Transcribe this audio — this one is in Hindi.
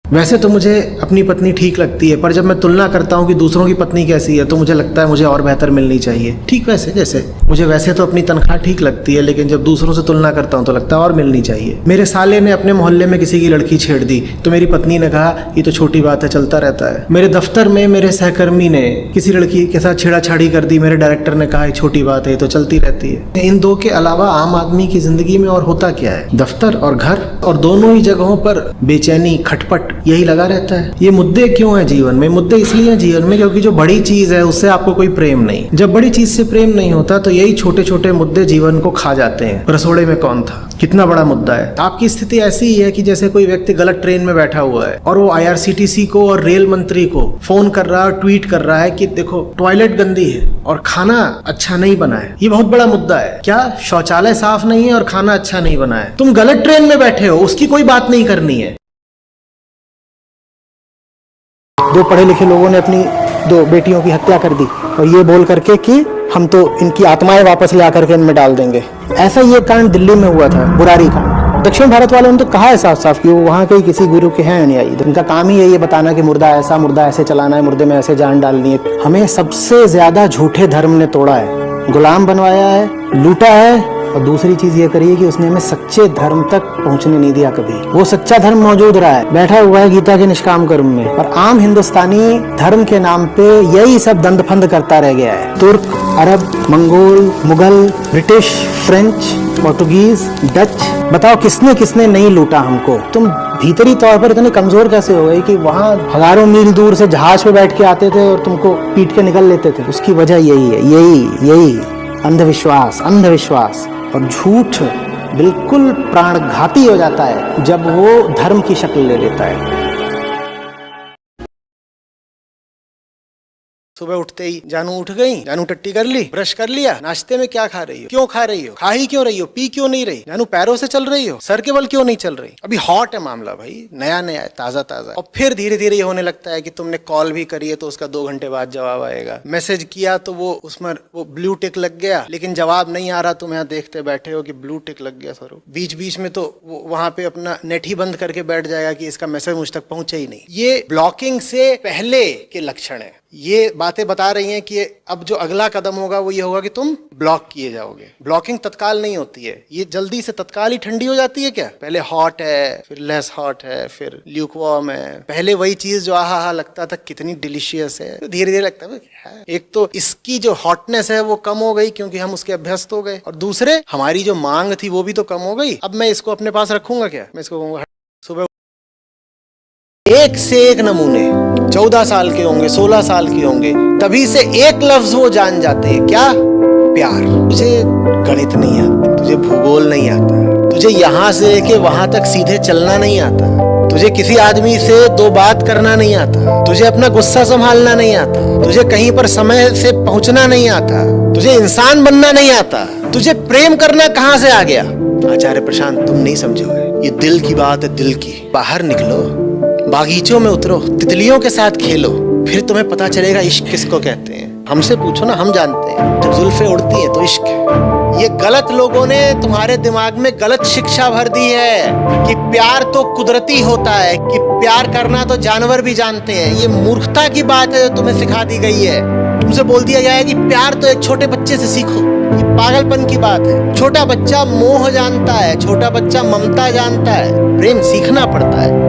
वैसे तो मुझे अपनी पत्नी ठीक लगती है, पर जब मैं तुलना करता हूँ कि दूसरों की पत्नी कैसी है तो मुझे लगता है मुझे और बेहतर मिलनी चाहिए। ठीक वैसे जैसे मुझे वैसे तो अपनी तनख्वाह ठीक लगती है, लेकिन जब दूसरों से तुलना करता हूँ तो लगता है और मिलनी चाहिए। मेरे साले ने अपने मोहल्ले में किसी की लड़की छेड़ दी तो मेरी पत्नी ने कहा ये तो छोटी बात है, चलता रहता है। मेरे दफ्तर में मेरे सहकर्मी ने किसी लड़की के साथ छेड़ाछाड़ी कर दी, मेरे डायरेक्टर ने कहा छोटी बात है, ये तो चलती रहती है। इन दो के अलावा आम आदमी की जिंदगी में और होता क्या है? दफ्तर और घर, और दोनों ही जगहों पर बेचैनी, खटपट यही लगा रहता है। ये मुद्दे क्यों है जीवन में? मुद्दे इसलिए हैं जीवन में क्योंकि जो बड़ी चीज है उससे आपको कोई प्रेम नहीं। जब बड़ी चीज से प्रेम नहीं होता तो यही छोटे छोटे मुद्दे जीवन को खा जाते हैं। रसोड़े में कौन था, कितना बड़ा मुद्दा है। आपकी स्थिति ऐसी ही है कि जैसे कोई व्यक्ति गलत ट्रेन में बैठा हुआ है और वो IRCTC को और रेल मंत्री को फोन कर रहा है और ट्वीट कर रहा है कि देखो टॉयलेट गंदी है और खाना अच्छा नहीं बना है। ये बहुत बड़ा मुद्दा है। क्या शौचालय साफ नहीं है और खाना अच्छा नहीं बना है? तुम गलत ट्रेन में बैठे हो, उसकी कोई बात नहीं करनी है। दो पढ़े लिखे लोगों ने अपनी 2 बेटियों की हत्या कर दी और ये बोल करके कि हम तो इनकी आत्माएं वापस ले आकर के इनमें डाल देंगे। ऐसा ये कांड दिल्ली में हुआ था, बुरारी कांड। दक्षिण भारत वालों ने तो कहा है साफ साफ कि वो वहाँ के किसी गुरु के हैं अनुयायी। उनका काम ही है ये बताना कि मुर्दा ऐसे चलाना है, मुर्दे में ऐसे जान डालनी है। हमें सबसे ज्यादा झूठे धर्म ने तोड़ा है, गुलाम बनवाया है, लूटा है, और दूसरी चीज ये करी है कि उसने हमें सच्चे धर्म तक पहुंचने नहीं दिया कभी। वो सच्चा धर्म मौजूद रहा है, बैठा हुआ है गीता के निष्काम कर्म में, और आम हिंदुस्तानी धर्म के नाम पे यही सब दंड फंद करता रह गया है। Turk, Arab, Mongol, Mughal, British, French, Portuguese, Dutch, बताओ किसने किसने नहीं लूटा हमको। तुम भीतरी तौर पर इतने कमजोर कैसे हो गए कि वहाँ हजारों मील दूर से जहाज पे बैठ के आते थे और तुमको पीट के निकल लेते थे? उसकी वजह यही है, यही अंधविश्वास और झूठ बिल्कुल प्राणघाती हो जाता है जब वो धर्म की शक्ल ले लेता है। सुबह उठते ही जानू उठ गई, जानू टट्टी कर ली, ब्रश कर लिया, नाश्ते में क्या खा रही हो, क्यों खा रही हो, खा ही क्यों रही हो, पी क्यों नहीं रही, जानू पैरों से चल रही हो, सर के बल क्यों नहीं चल रही? अभी हॉट है मामला भाई, नया नया है, ताजा ताजा। और फिर धीरे धीरे ये होने लगता है कि तुमने कॉल भी करी है तो उसका 2 घंटे बाद जवाब आएगा, मैसेज किया तो वो उसमें वो ब्लू टिक लग गया लेकिन जवाब नहीं आ रहा। तुम यहाँ देखते बैठे हो कि ब्लू टिक लग गया सर। बीच बीच में तो वहां पे अपना नेट ही बंद करके बैठ जाएगा कि इसका मैसेज मुझ तक पहुंचे ही नहीं। ये ब्लॉकिंग से पहले के लक्षण है। ये बातें बता रही हैं कि अब जो अगला कदम होगा वो ये होगा कि तुम ब्लॉक किए जाओगे। ब्लॉकिंग तत्काल नहीं होती है, ये जल्दी से तत्काल ही ठंडी हो जाती है। क्या पहले हॉट है, फिर लेस हॉट है, फिर ल्यूकवार्म है। पहले वही चीज जो आहा लगता था कितनी डिलीशियस है, तो धीरे धीरे लगता है एक तो इसकी जो हॉटनेस है वो कम हो गई क्योंकि हम उसके अभ्यस्त हो गए, और दूसरे हमारी जो मांग थी वो भी तो कम हो गई। अब मैं इसको अपने पास रखूंगा क्या? मैं इसको कहूंगा सुबह एक से एक नमूने, 14 साल के होंगे, 16 साल के होंगे, तभी से एक लफ्ज वो जान जाते हैं, क्या? प्यार। तुझे गणित नहीं आता, तुझे भूगोल नहीं आता, तुझे यहाँ से लेके वहां तक सीधे चलना नहीं आता, तुझे किसी आदमी से 2 बात करना नहीं आता, तुझे अपना गुस्सा संभालना नहीं आता, तुझे कहीं पर समय से पहुंचना नहीं आता, तुझे इंसान बनना नहीं आता, तुझे प्रेम करना कहाँ से आ गया? आचार्य प्रशांत तुम नहीं समझोगे, ये दिल की बात है, दिल की। बाहर निकलो, बागीचों में उतरो, तितलियों के साथ खेलो, फिर तुम्हें पता चलेगा इश्क किसको कहते हैं। हमसे पूछो ना, हम जानते हैं। जब जुल्फें उड़ती हैं तो इश्क। ये गलत लोगों ने तुम्हारे दिमाग में गलत शिक्षा भर दी है कि प्यार तो कुदरती होता है, कि प्यार करना तो जानवर भी जानते हैं। ये मूर्खता की बात है जो तुम्हें सिखा दी गई है। तुमसे बोल दिया गया है कि प्यार तो एक छोटे बच्चे से सीखो। ये पागलपन की बात है। छोटा बच्चा मोह जानता है, छोटा बच्चा ममता जानता है। प्रेम सीखना पड़ता है।